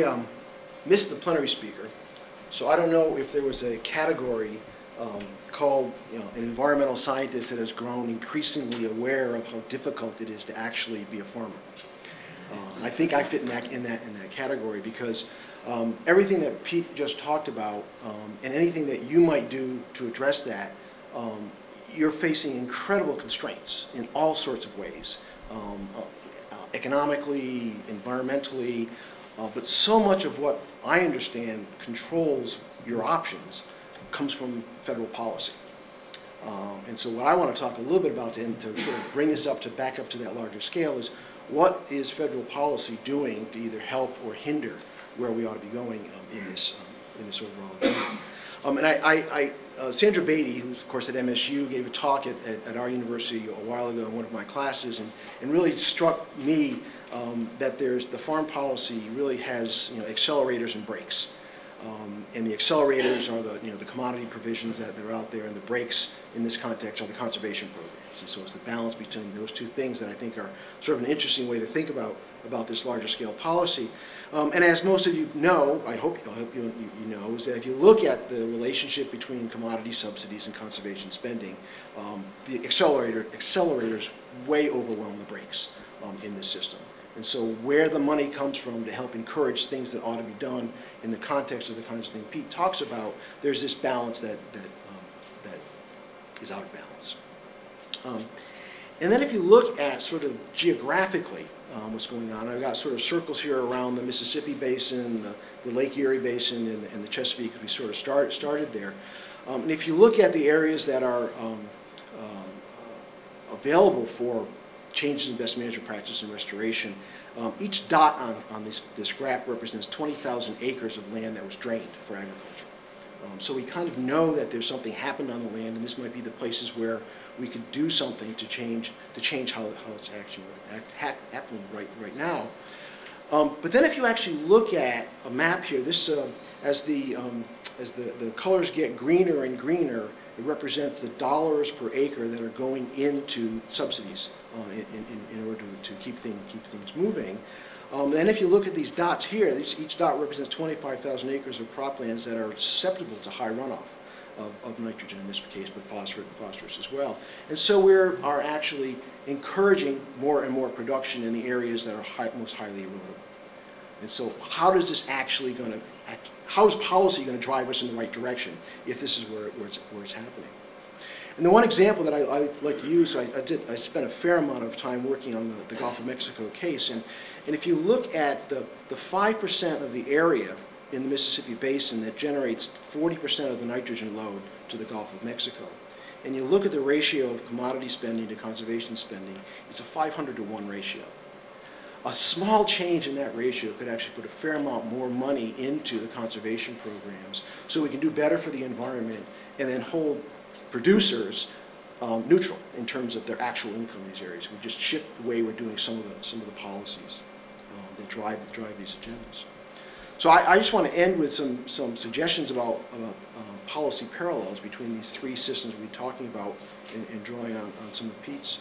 I missed the plenary speaker, so I don't know if there was a category called, an environmental scientist that has grown increasingly aware of how difficult it is to actually be a farmer. I think I fit in that category because everything that Pete just talked about and anything that you might do to address that, you're facing incredible constraints in all sorts of ways, economically, environmentally, but so much of what I understand controls your options comes from federal policy. And so what I want to talk a little bit about to sort of bring this back up to that larger scale is what is federal policy doing to either help or hinder where we ought to be going in this overall agenda. Sandra Beatty, who's of course at MSU, gave a talk at our university a while ago in one of my classes, and really struck me that the farm policy really has accelerators and brakes. And the accelerators are the commodity provisions that are out there, and the brakes in this context are the conservation programs. And so it's the balance between those two things that I think are sort of an interesting way to think about this larger scale policy. And as most of you know, I hope you know, is that if you look at the relationship between commodity subsidies and conservation spending, the accelerators way overwhelm the brakes in this system. And so where the money comes from to help encourage things that ought to be done in the context of the kinds of things Pete talks about, there's this balance that is out of balance. And then if you look at sort of geographically what's going on, I've got sort of circles here around the Mississippi Basin, the Lake Erie Basin, and the Chesapeake, because we sort of started there. And if you look at the areas that are available for changes in best management practice and restoration, each dot on this graph represents 20,000 acres of land that was drained for agriculture. So we kind of know that there's something happened on the land, and this might be the places where we could do something to change how it's actually happening right now. But then if you actually look at a map here, this as the colors get greener and greener, it represents the dollars per acre that are going into subsidies in order to keep things moving. And if you look at these dots here, each dot represents 25,000 acres of croplands that are susceptible to high runoff of nitrogen in this case, but phosphorus as well. And so we are actually encouraging more and more production in the areas that are most highly erodible. And so how is policy going to drive us in the right direction if this is where it's happening? And the one example that I like to use, I spent a fair amount of time working on the Gulf of Mexico case, and if you look at the 5% of the area in the Mississippi Basin that generates 40% of the nitrogen load to the Gulf of Mexico, and you look at the ratio of commodity spending to conservation spending, it's a 500-to-1 ratio. A small change in that ratio could actually put a fair amount more money into the conservation programs so we can do better for the environment and then hold producers neutral in terms of their actual income in these areas. We just shift the way we're doing some of the policies that drive these agendas. So I just want to end with some suggestions about policy parallels between these three systems we're talking about and drawing on some of Pete's.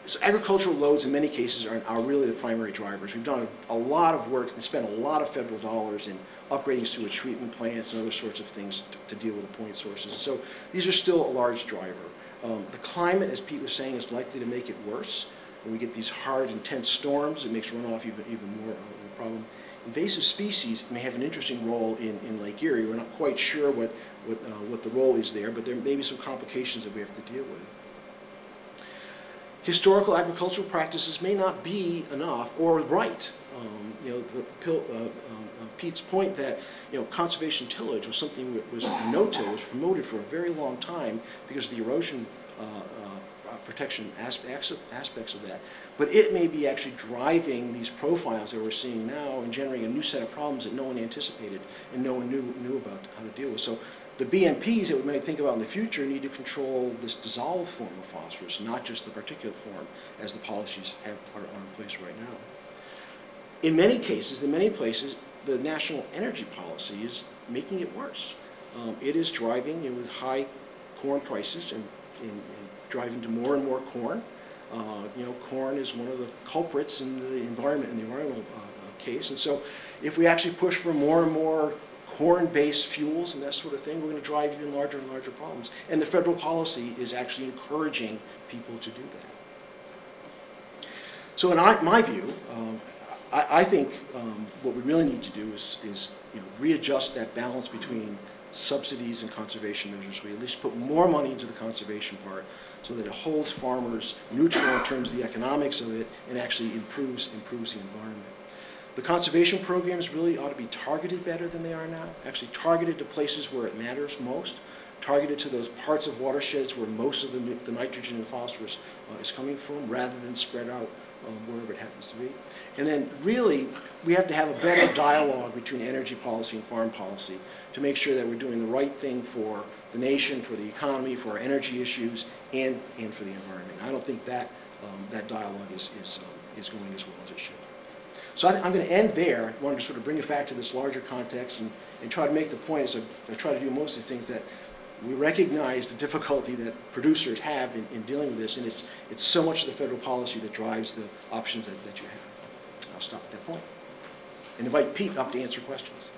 So agricultural loads in many cases are really the primary drivers. We've done a lot of work and spent a lot of federal dollars in upgrading sewage treatment plants and other sorts of things to deal with the point sources. So these are still a large driver. The climate, as Pete was saying, is likely to make it worse. When we get these hard, intense storms, it makes runoff even more of a problem. Invasive species may have an interesting role in Lake Erie. We're not quite sure what the role is there, but there may be some complications that we have to deal with. Historical agricultural practices may not be enough or right. Pete's point that conservation tillage was something that was no-till was promoted for a very long time because of the erosion protection aspects of that. But it may be actually driving these profiles that we're seeing now and generating a new set of problems that no one anticipated and no one knew about how to deal with. So the BMPs that we might think about in the future need to control this dissolved form of phosphorus, not just the particulate form, as the policies are in place right now. In many cases, in many places, the national energy policy is making it worse. It is driving, with high corn prices and driving to more and more corn. Corn is one of the culprits in the environmental case. And so if we actually push for more and more corn-based fuels and that sort of thing, we're going to drive even larger and larger problems. And the federal policy is actually encouraging people to do that. So in my view, I think what we really need to do is readjust that balance between subsidies and conservation measures. We at least put more money into the conservation part so that it holds farmers neutral in terms of the economics of it and actually improves the environment. The conservation programs really ought to be targeted better than they are now, actually targeted to places where it matters most, targeted to those parts of watersheds where most of the nitrogen and phosphorus is coming from, rather than spread out wherever it happens to be. And then really, we have to have a better dialogue between energy policy and farm policy to make sure that we're doing the right thing for the nation, for the economy, for our energy issues, and for the environment. I don't think that that dialogue is going as well as it should. So I'm going to end there. I wanted to sort of bring it back to this larger context and try to make the point, as I try to do most of these things, that we recognize the difficulty that producers have in dealing with this, and it's so much of the federal policy that drives the options that you have. I'll stop at that point and invite Pete up to answer questions.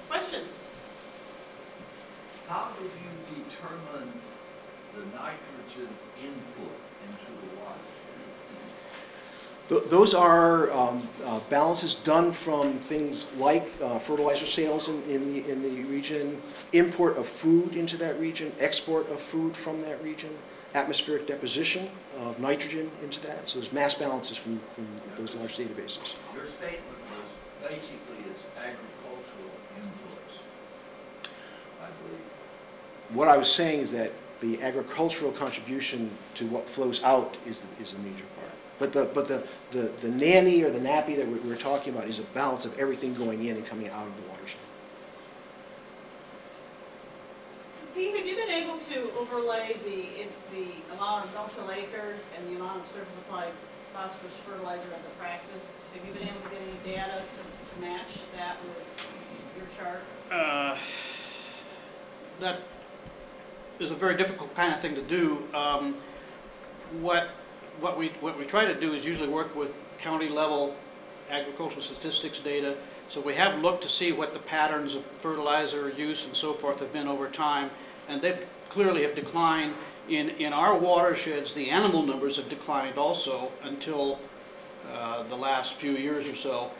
Questions? How do you determine the nitrogen input into the watershed? Those are balances done from things like fertilizer sales in the region, import of food into that region, export of food from that region, atmospheric deposition of nitrogen into that. So there's mass balances from those large databases. Your statement was basically it's agricultural inputs, I believe. What I was saying is that the agricultural contribution to what flows out is a major part. But the nanny or the nappy that we're talking about is a balance of everything going in and coming out of the watershed. Pete, have you been able to overlay the amount of no-till acres and the amount of surface applied phosphorus fertilizer as a practice? Have you been able to get any data to match that with your chart? That is a very difficult kind of thing to do. What we try to do is usually work with county level agricultural statistics data. So we have looked to see what the patterns of fertilizer use and so forth have been over time, and they clearly have declined. In our watersheds, the animal numbers have declined also until the last few years or so.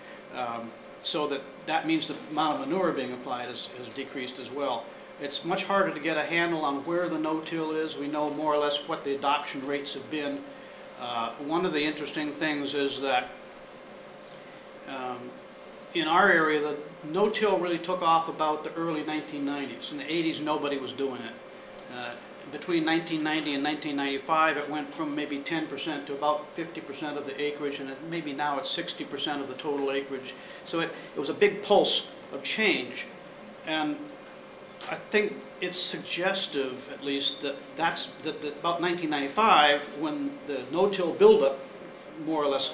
So that means the amount of manure being applied has decreased as well. It's much harder to get a handle on where the no-till is. We know more or less what the adoption rates have been. One of the interesting things is that in our area, the no-till really took off about the early 1990s. In the 80s, nobody was doing it. Between 1990 and 1995, it went from maybe 10% to about 50% of the acreage, and maybe now it's 60% of the total acreage. So it was a big pulse of change. And I think it's suggestive, at least, that about 1995, when the no-till buildup more or less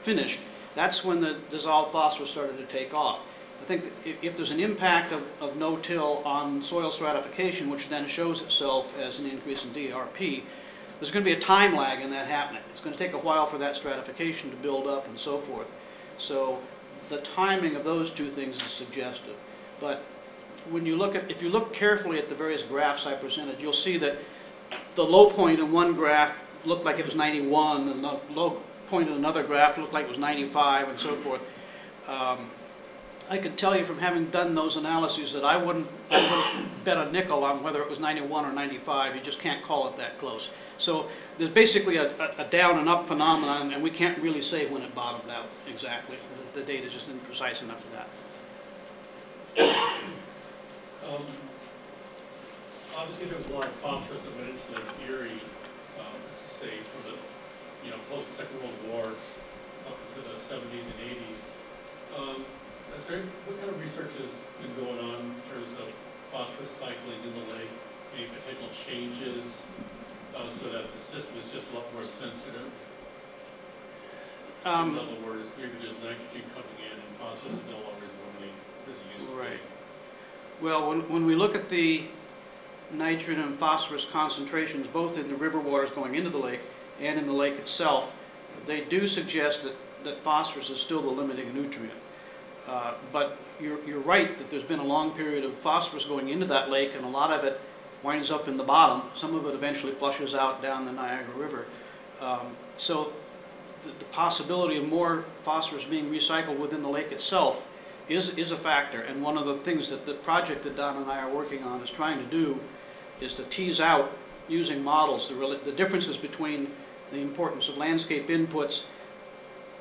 finished, that's when the dissolved phosphorus started to take off. I think that if there's an impact of no-till on soil stratification, which then shows itself as an increase in DRP, there's going to be a time lag in that happening. It's going to take a while for that stratification to build up and so forth. So the timing of those two things is suggestive. But when you if you look carefully at the various graphs I presented, you'll see that the low point in one graph looked like it was 91, and the low point in another graph looked like it was 95, and so forth. I could tell you from having done those analyses that I wouldn't bet a nickel on whether it was 91 or 95. You just can't call it that close. So there's basically a down and up phenomenon, and we can't really say when it bottomed out exactly. The data just isn't precise enough for that. Obviously, there was a lot of phosphorus that went into Lake Erie, say, from the post-Second World War up into the 70s and 80s. What kind of research has been going on in terms of phosphorus cycling in the lake? Any potential changes so that the system is just a lot more sensitive? In other words, maybe there's nitrogen coming in and phosphorus is no longer as normally as it used to be. Well, when we look at the nitrogen and phosphorus concentrations, both in the river waters going into the lake and in the lake itself, they do suggest that phosphorus is still the limiting nutrient. But you're right that there's been a long period of phosphorus going into that lake, and a lot of it winds up in the bottom. Some of it eventually flushes out down the Niagara River. So the possibility of more phosphorus being recycled within the lake itself is a factor. And one of the things that the project that Don and I are working on is trying to do is to tease out, using models, the differences between the importance of landscape inputs,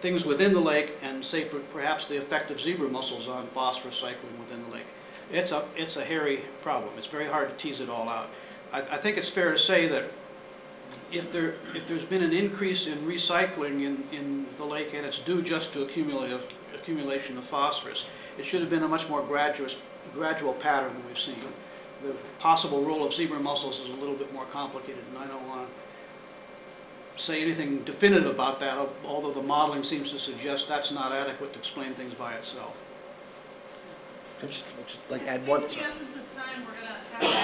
things within the lake, and say perhaps the effect of zebra mussels on phosphorus cycling within the lake. It's a hairy problem. It's very hard to tease it all out. I think it's fair to say that if there's been an increase in recycling in the lake, and it's due just to accumulation of phosphorus, it should have been a much more gradual pattern than we've seen. The possible role of zebra mussels is a little bit more complicated, and I don't want to say anything definitive about that, although the modeling seems to suggest that's not adequate to explain things by itself. I'd just like to add one. In the essence of time, we're going to have